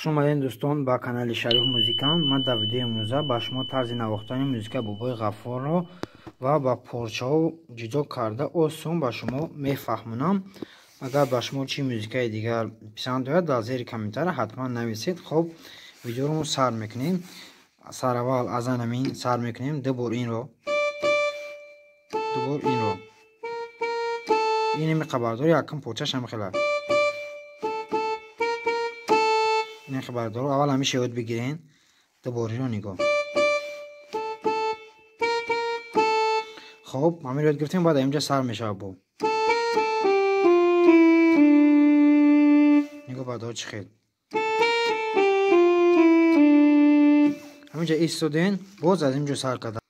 خوش اومدین دوستان با کانال شریف موزیکان. من در ویدیو امروزه با شما طرز نواختن موزیک بابای غفار رو و با پارچه ها جدا کرده آسان با شما میفهمونم. اگر با شما چی موزیکای دیگر پسند آید در زیر کامنتر حتما نویسید. خب ویدیو رو سر میکنیم. سر اول از همین سر میکنیم، دوبار این رو این خبردار یکم پوچش هم خیلی این خبردار اول همیشه یاد بگیرین. دوباره رو نگاه. خب همین یاد گرفتیم. بعد اینجا سر میشه با نگاه بعد چه خیلی همینجا ایستادین باز از اینجا سر کردن.